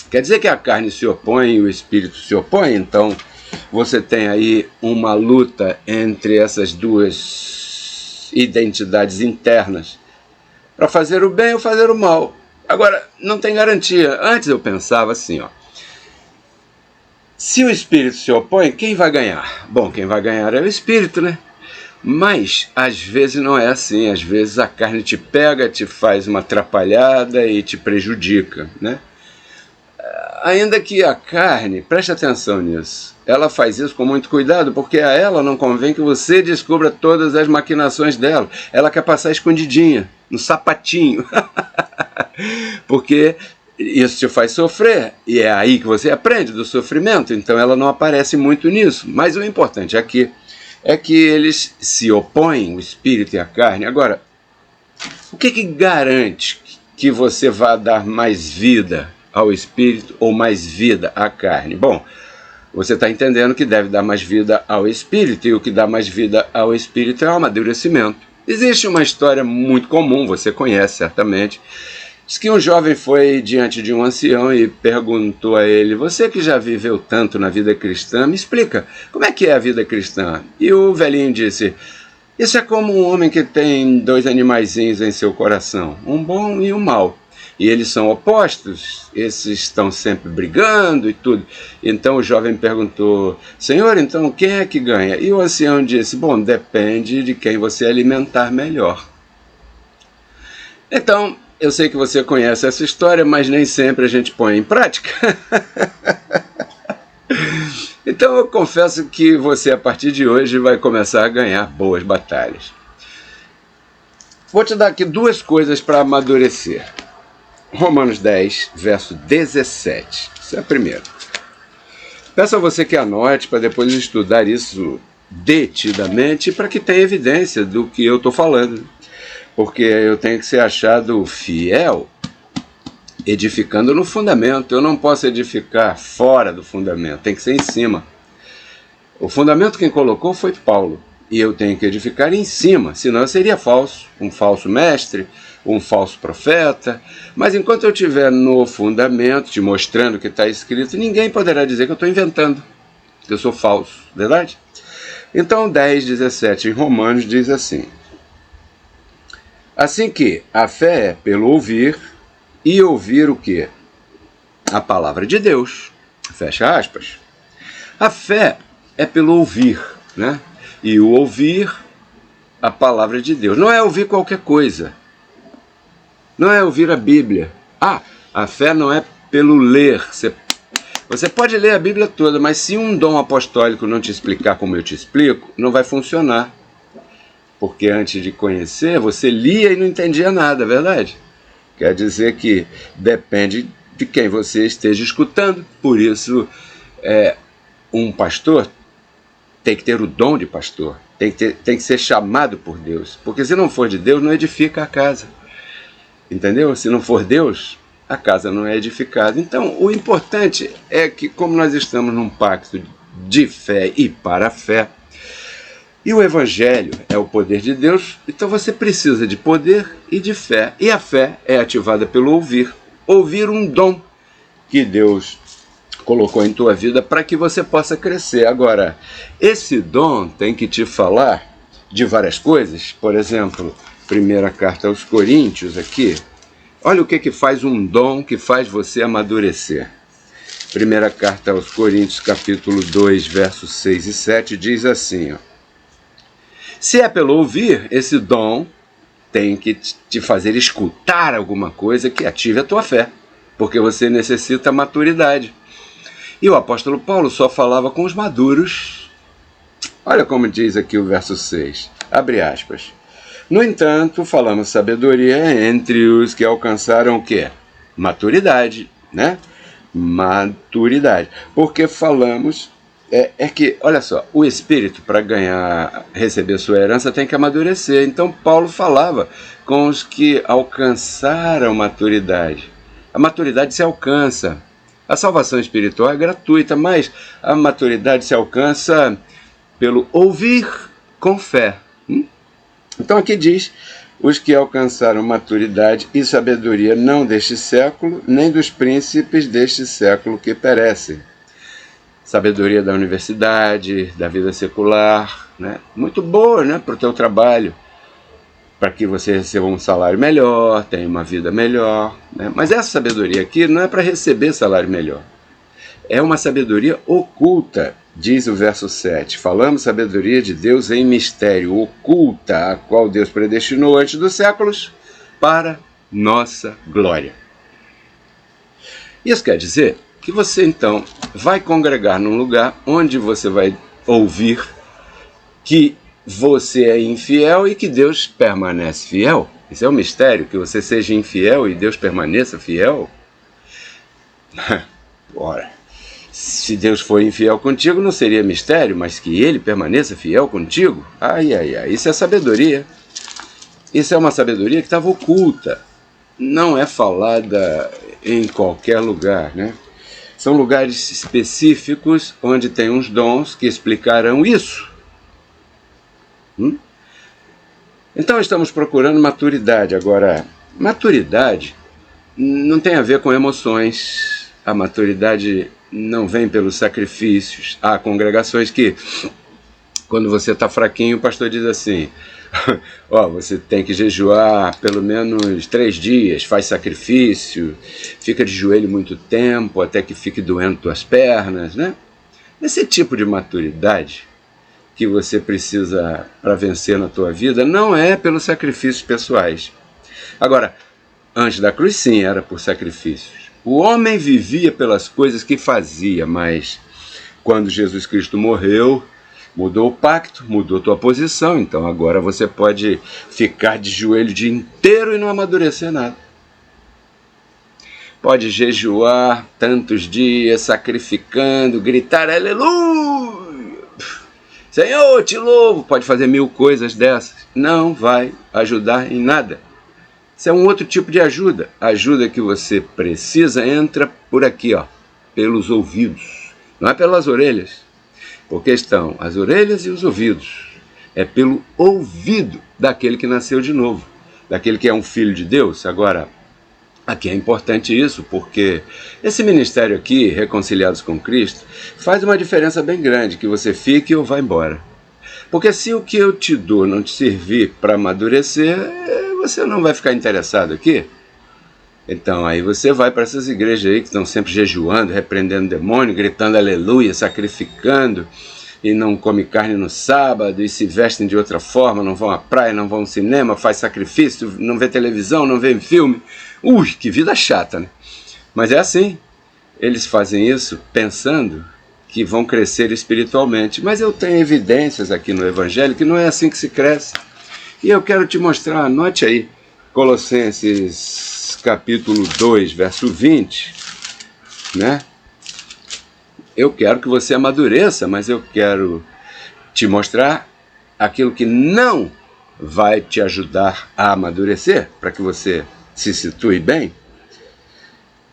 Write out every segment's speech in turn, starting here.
Quer dizer que a carne se opõe e o espírito se opõe? Então você tem aí uma luta entre essas duas identidades internas para fazer o bem ou fazer o mal. Agora, não tem garantia. Antes eu pensava assim, ó. Se o espírito se opõe, quem vai ganhar? Bom, quem vai ganhar é o espírito, né? Mas, às vezes não é assim. Às vezes a carne te pega, te faz uma atrapalhada e te prejudica, né? Ainda que a carne, preste atenção nisso, ela faz isso com muito cuidado, porque a ela não convém que você descubra todas as maquinações dela. Ela quer passar escondidinha, no sapatinho. Porque isso te faz sofrer, e é aí que você aprende do sofrimento, então ela não aparece muito nisso. Mas o importante aqui é que eles se opõem, o espírito e a carne. Agora, o que garante que você vai dar mais vida ao espírito ou mais vida à carne? Bom, você está entendendo que deve dar mais vida ao espírito, e o que dá mais vida ao espírito é o amadurecimento. Existe uma história muito comum, você conhece certamente. Diz que um jovem foi diante de um ancião e perguntou a ele: você que já viveu tanto na vida cristã, me explica, como é que é a vida cristã? E o velhinho disse: isso é como um homem que tem dois animaizinhos em seu coração, um bom e um mau. E eles são opostos, esses estão sempre brigando e tudo. Então o jovem perguntou: senhor, então quem é que ganha? E o ancião disse: bom, depende de quem você alimentar melhor. Então, eu sei que você conhece essa história, mas nem sempre a gente põe em prática. Então eu confesso que você, a partir de hoje, vai começar a ganhar boas batalhas. Vou te dar aqui duas coisas para amadurecer. Romanos 10, verso 17. Isso é a primeira. Peço a você que anote para depois estudar isso detidamente, para que tenha evidência do que eu estou falando. Porque eu tenho que ser achado fiel, edificando no fundamento. Eu não posso edificar fora do fundamento, tem que ser em cima. O fundamento quem colocou foi Paulo, e eu tenho que edificar em cima, senão eu seria falso, um falso mestre, um falso profeta. Mas enquanto eu estiver no fundamento, te mostrando o que está escrito, ninguém poderá dizer que eu estou inventando, que eu sou falso, verdade? Então 10:17 em Romanos diz assim: assim que a fé é pelo ouvir, e ouvir o quê? A palavra de Deus. Fecha aspas. A fé é pelo ouvir, né? E o ouvir a palavra de Deus. Não é ouvir qualquer coisa. Não é ouvir a Bíblia. A fé não é pelo ler. Você pode ler a Bíblia toda, mas se um dom apostólico não te explicar como eu te explico, não vai funcionar. Porque antes de conhecer, você lia e não entendia nada, é verdade? Quer dizer que depende de quem você esteja escutando. Por isso, um pastor tem que ter o dom de pastor. Tem que ser chamado por Deus. Porque se não for de Deus, não edifica a casa. Entendeu? Se não for Deus, a casa não é edificada. Então, o importante é que, como nós estamos num pacto de fé e para a fé, e o Evangelho é o poder de Deus, então você precisa de poder e de fé. E a fé é ativada pelo ouvir. Ouvir um dom que Deus colocou em tua vida para que você possa crescer. Agora, esse dom tem que te falar de várias coisas. Por exemplo, primeira carta aos Coríntios aqui. Olha o que faz um dom que faz você amadurecer. Primeira carta aos Coríntios, capítulo 2, versos 6 e 7, diz assim, ó: se é pelo ouvir, esse dom tem que te fazer escutar alguma coisa que ative a tua fé, porque você necessita maturidade. E o apóstolo Paulo só falava com os maduros. Olha como diz aqui o verso 6, abre aspas. No entanto, falamos sabedoria entre os que alcançaram o quê? Maturidade, né? Maturidade. Porque falamos, que, olha só, o espírito para receber sua herança tem que amadurecer. Então Paulo falava com os que alcançaram maturidade. A maturidade se alcança. A salvação espiritual é gratuita, mas a maturidade se alcança pelo ouvir com fé. Então aqui diz, os que alcançaram maturidade e sabedoria não deste século, nem dos príncipes deste século que perecem. Sabedoria da universidade, da vida secular, né? Muito boa, né, para o teu trabalho, para que você receba um salário melhor, tenha uma vida melhor, né? Mas essa sabedoria aqui não é para receber salário melhor. É uma sabedoria oculta, diz o verso 7. Falamos sabedoria de Deus em mistério, oculta, a qual Deus predestinou antes dos séculos para nossa glória. Isso quer dizer que você, então, vai congregar num lugar onde você vai ouvir que você é infiel e que Deus permanece fiel. Isso é um mistério, que você seja infiel e Deus permaneça fiel. Ora, se Deus for infiel contigo, não seria mistério, mas que Ele permaneça fiel contigo? Ai, ai, ai, isso é sabedoria. Isso é uma sabedoria que estava oculta. Não é falada em qualquer lugar, né? São lugares específicos onde tem uns dons que explicarão isso. Então estamos procurando maturidade. Agora, maturidade não tem a ver com emoções. A maturidade não vem pelos sacrifícios. Há congregações que, quando você está fraquinho, o pastor diz assim, você tem que jejuar pelo menos 3 dias, faz sacrifício, fica de joelho muito tempo, até que fique doendo tuas pernas, né? Esse tipo de maturidade que você precisa para vencer na tua vida não é pelos sacrifícios pessoais. Agora, antes da cruz, sim, era por sacrifícios. O homem vivia pelas coisas que fazia, mas quando Jesus Cristo morreu, mudou o pacto, mudou tua posição, então agora você pode ficar de joelho o dia inteiro e não amadurecer nada. Pode jejuar tantos dias, sacrificando, gritar aleluia, Senhor, te louvo, pode fazer 1000 coisas dessas. Não vai ajudar em nada. Isso é um outro tipo de ajuda. A ajuda que você precisa entra por aqui, pelos ouvidos. Não é pelas orelhas, porque estão as orelhas e os ouvidos. É pelo ouvido daquele que nasceu de novo, daquele que é um filho de Deus. Agora, aqui é importante isso, porque esse ministério aqui, Reconciliados com Cristo, faz uma diferença bem grande, que você fique ou vá embora. Porque se o que eu te dou não te servir para amadurecer, você não vai ficar interessado aqui. Então aí você vai para essas igrejas aí que estão sempre jejuando, repreendendo demônio, gritando aleluia, sacrificando, e não come carne no sábado, e se vestem de outra forma, não vão à praia, não vão ao cinema, faz sacrifício, não vê televisão, não vê filme. Ui, que vida chata, né? Mas é assim. Eles fazem isso pensando que vão crescer espiritualmente. Mas eu tenho evidências aqui no Evangelho que não é assim que se cresce. E eu quero te mostrar, anote aí, Colossenses capítulo 2, verso 20, né? Eu quero que você amadureça, mas eu quero te mostrar aquilo que não vai te ajudar a amadurecer, para que você se situe bem.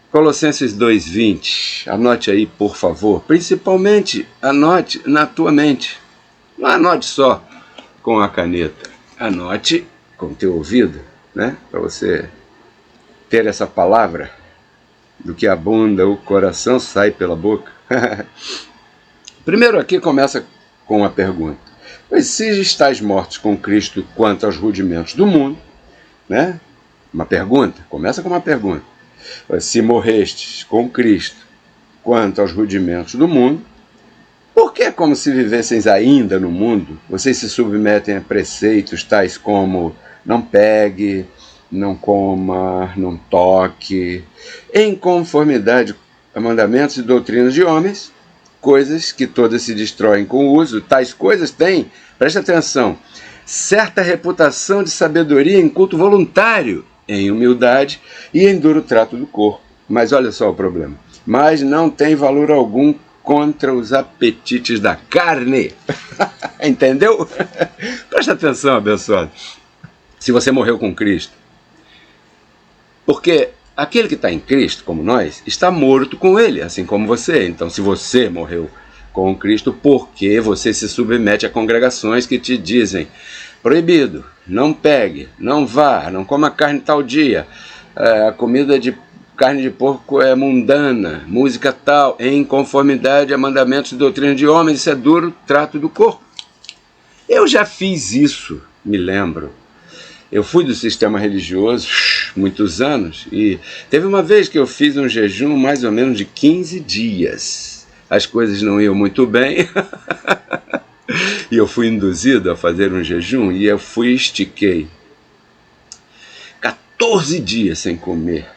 Colossenses 2:20, anote aí, por favor. Principalmente, anote na tua mente. Não anote só com a caneta. Anote com o teu ouvido, né? Para você ter essa palavra Do que abunda o coração sai pela boca. Primeiro aqui começa com uma pergunta. Pois se estáis mortos com Cristo quanto aos rudimentos do mundo, né? Uma pergunta, começa com uma pergunta. Se morrestes com Cristo quanto aos rudimentos do mundo, por que, como se vivesseis ainda no mundo, vocês se submetem a preceitos tais como não pegue, não coma, não toque, em conformidade a mandamentos e doutrinas de homens, coisas que todas se destroem com o uso, tais coisas têm, preste atenção, certa reputação de sabedoria em culto voluntário, em humildade e em duro trato do corpo. Mas olha só o problema. Mas não tem valor algum contra os apetites da carne. Entendeu? Presta atenção, abençoado. Se você morreu com Cristo. Porque aquele que está em Cristo, como nós, está morto com Ele, assim como você. Então, se você morreu com Cristo, por que você se submete a congregações que te dizem proibido, não pegue, não vá, não coma carne tal dia, a comida de carne de porco é mundana, música tal, em conformidade a mandamentos e doutrina de homens, isso é duro trato do corpo. Eu já fiz isso, me lembro. Eu fui do sistema religioso muitos anos e teve uma vez que eu fiz um jejum mais ou menos de 15 dias. As coisas não iam muito bem e eu fui induzido a fazer um jejum e eu estiquei 14 dias sem comer,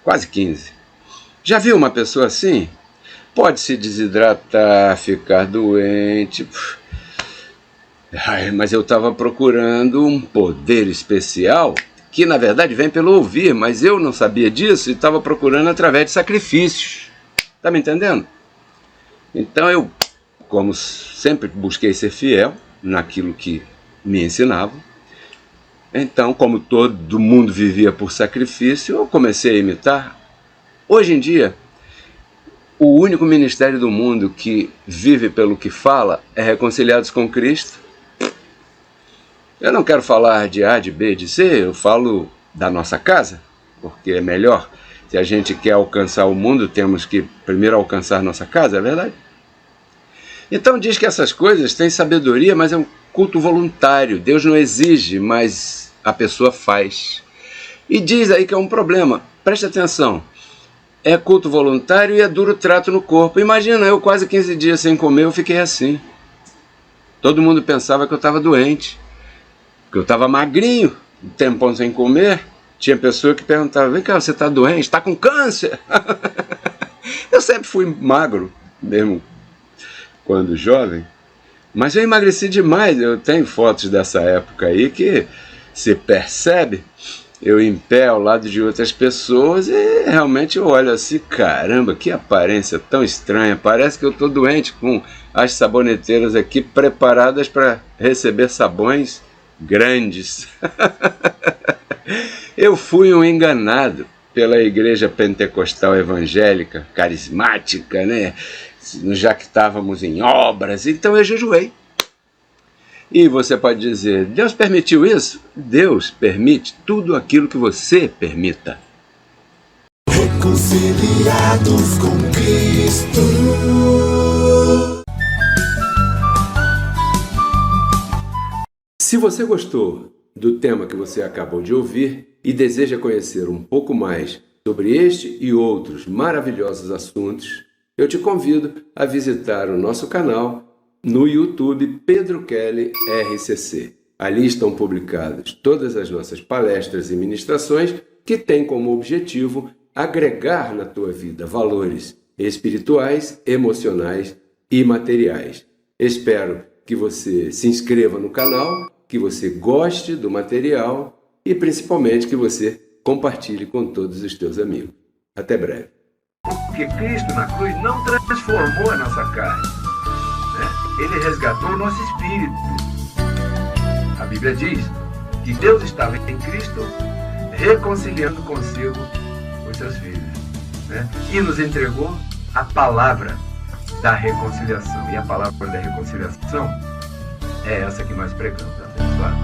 quase 15. Já viu uma pessoa assim? Pode se desidratar, ficar doente. Mas eu estava procurando um poder especial que na verdade vem pelo ouvir, mas eu não sabia disso e estava procurando através de sacrifícios. Tá me entendendo? Então eu, como sempre busquei ser fiel naquilo que me ensinavam, então como todo mundo vivia por sacrifício, eu comecei a imitar. Hoje em dia, o único ministério do mundo que vive pelo que fala é Reconciliados com Cristo. Eu não quero falar de A, de B, de C, eu falo da nossa casa, porque é melhor. Se a gente quer alcançar o mundo, temos que primeiro alcançar nossa casa, é verdade? Então diz que essas coisas têm sabedoria, mas é um culto voluntário. Deus não exige, mas a pessoa faz. E diz aí que é um problema. Preste atenção. É culto voluntário e é duro trato no corpo. Imagina, eu quase 15 dias sem comer, eu fiquei assim. Todo mundo pensava que eu estava doente, que eu estava magrinho, um tempão sem comer. Tinha pessoa que perguntava, vem cá, você está doente? Está com câncer? Eu sempre fui magro, mesmo quando jovem, mas eu emagreci demais. Eu tenho fotos dessa época aí que se percebe eu em pé ao lado de outras pessoas e realmente eu olho assim, caramba, que aparência tão estranha, parece que eu estou doente, com as saboneteiras aqui preparadas para receber sabões grandes. Eu fui um enganado pela igreja pentecostal evangélica, carismática, né? Já que estávamos em obras, então eu jejuei. E você pode dizer, Deus permitiu isso? Deus permite tudo aquilo que você permita. Reconciliados com Cristo. Se você gostou do tema que você acabou de ouvir e deseja conhecer um pouco mais sobre este e outros maravilhosos assuntos, eu te convido a visitar o nosso canal no YouTube Pedro Kelly RCC. Ali estão publicadas todas as nossas palestras e ministrações que têm como objetivo agregar na tua vida valores espirituais, emocionais e materiais. Espero que você se inscreva no canal, que você goste do material e principalmente que você compartilhe com todos os teus amigos. Até breve. Porque Cristo na cruz não transformou a nossa carne, né? Ele resgatou o nosso espírito. A Bíblia diz que Deus estava em Cristo reconciliando consigo os seus filhos, né? E nos entregou a palavra da reconciliação. E a palavra da reconciliação é essa que nós pregamos, abençoado.